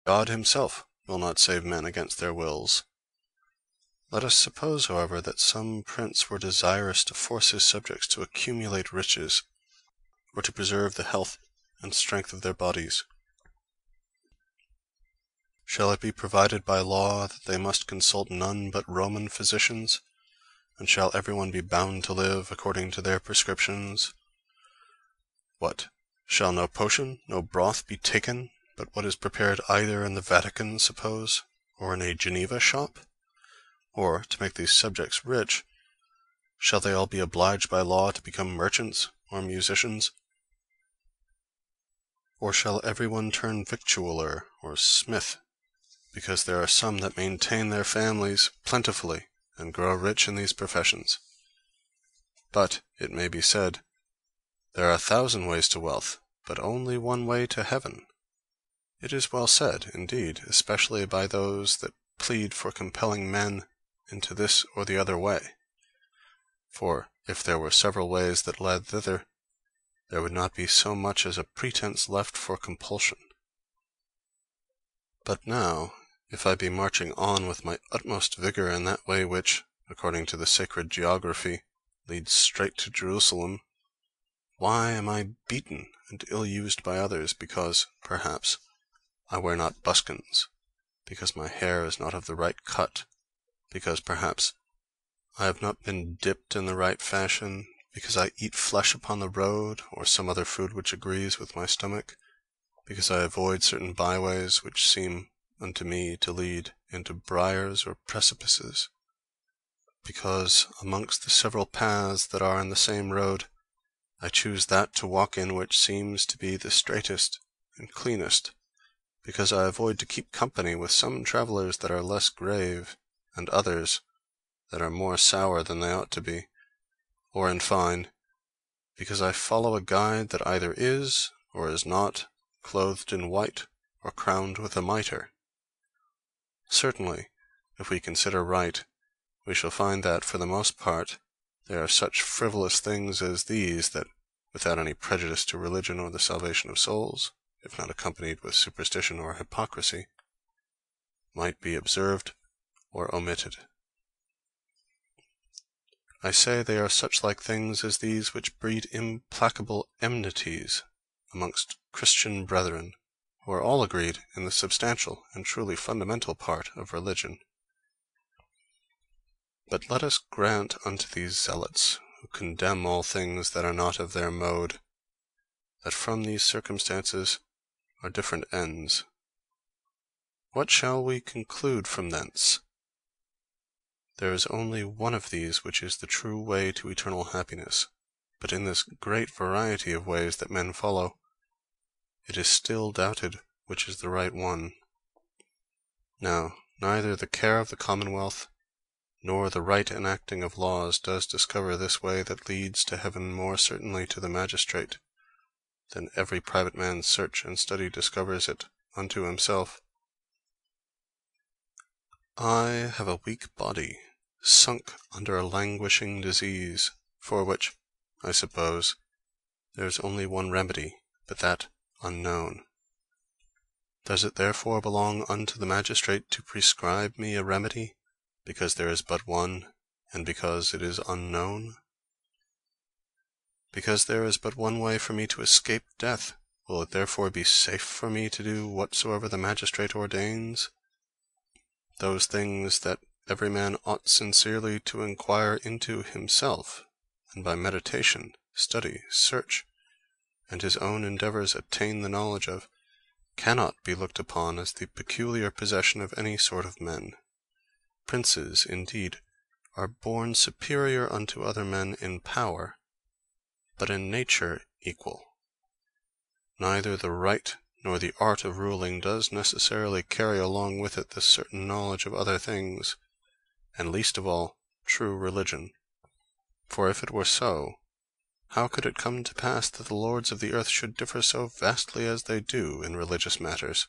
God himself will not save men against their wills. Let us suppose, however, that some prince were desirous to force his subjects to accumulate riches, or to preserve the health and strength of their bodies. Shall it be provided by law that they must consult none but Roman physicians, and shall everyone be bound to live according to their prescriptions? What, shall no potion, no broth be taken, but what is prepared either in the Vatican, suppose, or in a Geneva shop? Or, to make these subjects rich, shall they all be obliged by law to become merchants or musicians? Or shall every one turn victualler or smith, because there are some that maintain their families plentifully and grow rich in these professions? But, it may be said, there are 1,000 ways to wealth, but only one way to heaven. It is well said, indeed, especially by those that plead for compelling men into this or the other way. For if there were several ways that led thither, there would not be so much as a pretense left for compulsion. But now, if I be marching on with my utmost vigor in that way which, according to the sacred geography, leads straight to Jerusalem, why am I beaten and ill-used by others, because, perhaps, I wear not buskins, because my hair is not of the right cut, because, perhaps, I have not been dipped in the right fashion, because I eat flesh upon the road, or some other food which agrees with my stomach, because I avoid certain byways which seem unto me to lead into briars or precipices, because amongst the several paths that are in the same road, I choose that to walk in which seems to be the straightest and cleanest, because I avoid to keep company with some travelers that are less grave, and others that are more sour than they ought to be, or in fine, because I follow a guide that either is, or is not, clothed in white, or crowned with a mitre. Certainly, if we consider right, we shall find that, for the most part, they are such frivolous things as these that, without any prejudice to religion or the salvation of souls, if not accompanied with superstition or hypocrisy, might be observed or omitted. I say they are such like things as these which breed implacable enmities amongst Christian brethren, who are all agreed in the substantial and truly fundamental part of religion. But let us grant unto these zealots, who condemn all things that are not of their mode, that from these circumstances are different ends. What shall we conclude from thence? There is only one of these which is the true way to eternal happiness, but in this great variety of ways that men follow, it is still doubted which is the right one. Now, neither the care of the commonwealth, nor the right enacting of laws does discover this way that leads to heaven more certainly to the magistrate, than every private man's search and study discovers it unto himself. I have a weak body, sunk under a languishing disease, for which, I suppose, there is only one remedy, but that unknown. Does it therefore belong unto the magistrate to prescribe me a remedy, because there is but one, and because it is unknown? Because there is but one way for me to escape death, will it therefore be safe for me to do whatsoever the magistrate ordains? Those things that every man ought sincerely to inquire into himself, and by meditation, study, search, and his own endeavors attain the knowledge of, cannot be looked upon as the peculiar possession of any sort of men. Princes, indeed, are born superior unto other men in power, but in nature equal. Neither the right nor the art of ruling does necessarily carry along with it this certain knowledge of other things, and least of all, true religion. For if it were so, how could it come to pass that the lords of the earth should differ so vastly as they do in religious matters?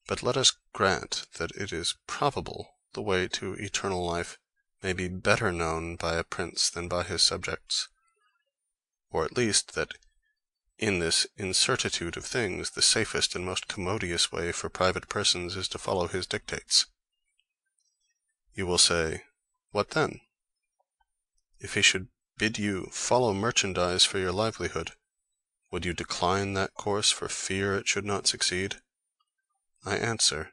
But let us grant that it is probable the way to eternal life may be better known by a prince than by his subjects, or at least that In this incertitude of things, the safest and most commodious way for private persons is to follow his dictates. You will say, what then? If he should bid you follow merchandise for your livelihood, would you decline that course for fear it should not succeed? I answer,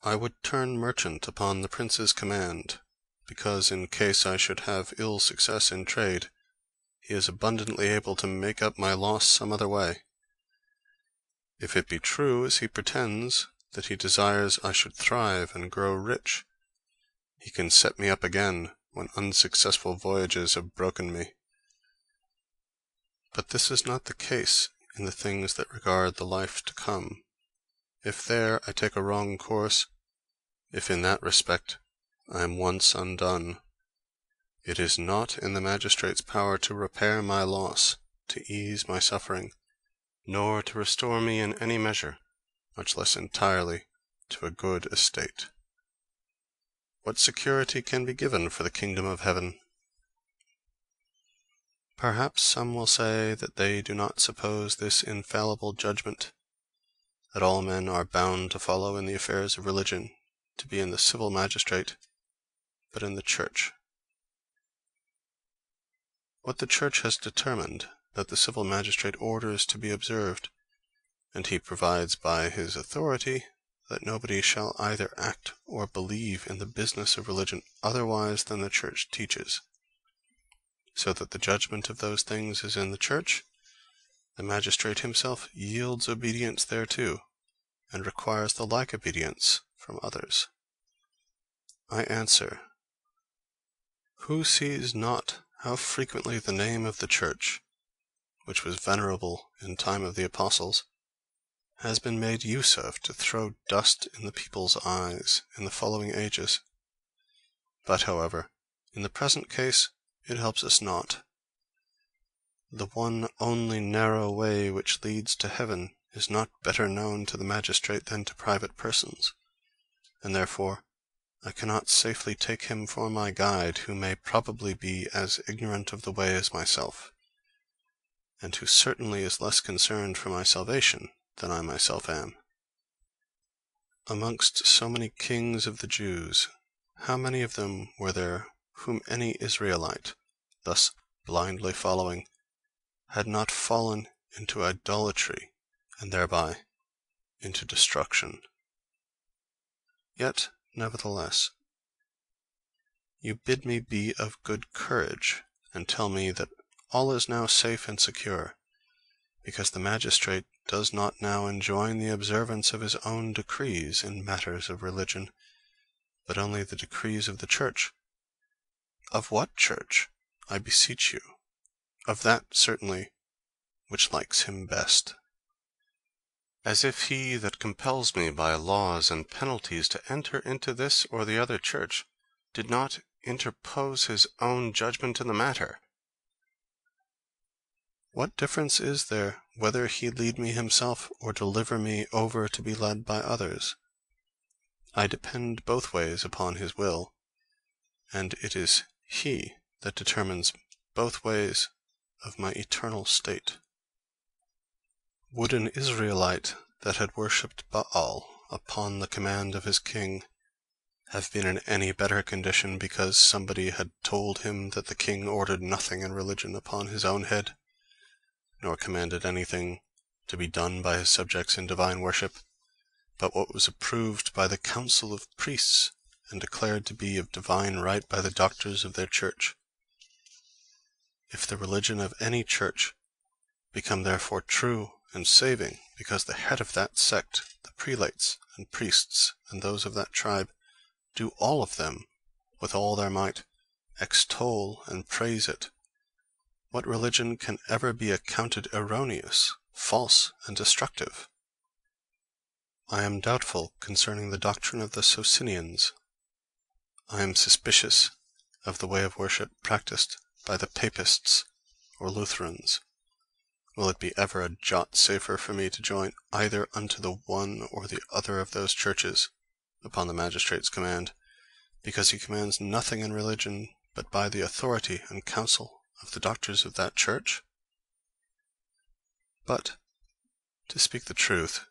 I would turn merchant upon the prince's command, because in case I should have ill success in trade, he is abundantly able to make up my loss some other way. If it be true, as he pretends, that he desires I should thrive and grow rich, he can set me up again when unsuccessful voyages have broken me. But this is not the case in the things that regard the life to come. If there I take a wrong course, if in that respect I am once undone, it is not in the magistrate's power to repair my loss, to ease my suffering, nor to restore me in any measure, much less entirely, to a good estate. What security can be given for the kingdom of heaven? Perhaps some will say that they do not suppose this infallible judgment, that all men are bound to follow in the affairs of religion, to be in the civil magistrate, but in the church. What the church has determined, that the civil magistrate orders to be observed, and he provides by his authority that nobody shall either act or believe in the business of religion otherwise than the church teaches, so that the judgment of those things is in the church, the magistrate himself yields obedience thereto, and requires the like obedience from others. I answer, who sees not how frequently the name of the church, which was venerable in time of the apostles, has been made use of to throw dust in the people's eyes in the following ages? But, however, in the present case it helps us not. The one only narrow way which leads to heaven is not better known to the magistrate than to private persons, and therefore I cannot safely take him for my guide who may probably be as ignorant of the way as myself, and who certainly is less concerned for my salvation than I myself am. Amongst so many kings of the Jews, how many of them were there whom any Israelite, thus blindly following, had not fallen into idolatry, and thereby into destruction? Yet, nevertheless, you bid me be of good courage, and tell me that all is now safe and secure, because the magistrate does not now enjoin the observance of his own decrees in matters of religion, but only the decrees of the church. Of what church, I beseech you? Of that, certainly, which likes him best. As if he that compels me by laws and penalties to enter into this or the other church did not interpose his own judgment in the matter. What difference is there whether he lead me himself or deliver me over to be led by others? I depend both ways upon his will, and it is he that determines both ways of my eternal state. Would an Israelite that had worshipped Baal upon the command of his king have been in any better condition because somebody had told him that the king ordered nothing in religion upon his own head, nor commanded anything to be done by his subjects in divine worship, but what was approved by the council of priests and declared to be of divine right by the doctors of their church? If the religion of any church become therefore true and saving, because the head of that sect, the prelates and priests and those of that tribe, do all of them, with all their might, extol and praise it, what religion can ever be accounted erroneous, false, and destructive? I am doubtful concerning the doctrine of the Socinians. I am suspicious of the way of worship practiced by the Papists or Lutherans. Will it be ever a jot safer for me to join either unto the one or the other of those churches, upon the magistrate's command, because he commands nothing in religion but by the authority and counsel of the doctors of that church? But, to speak the truth,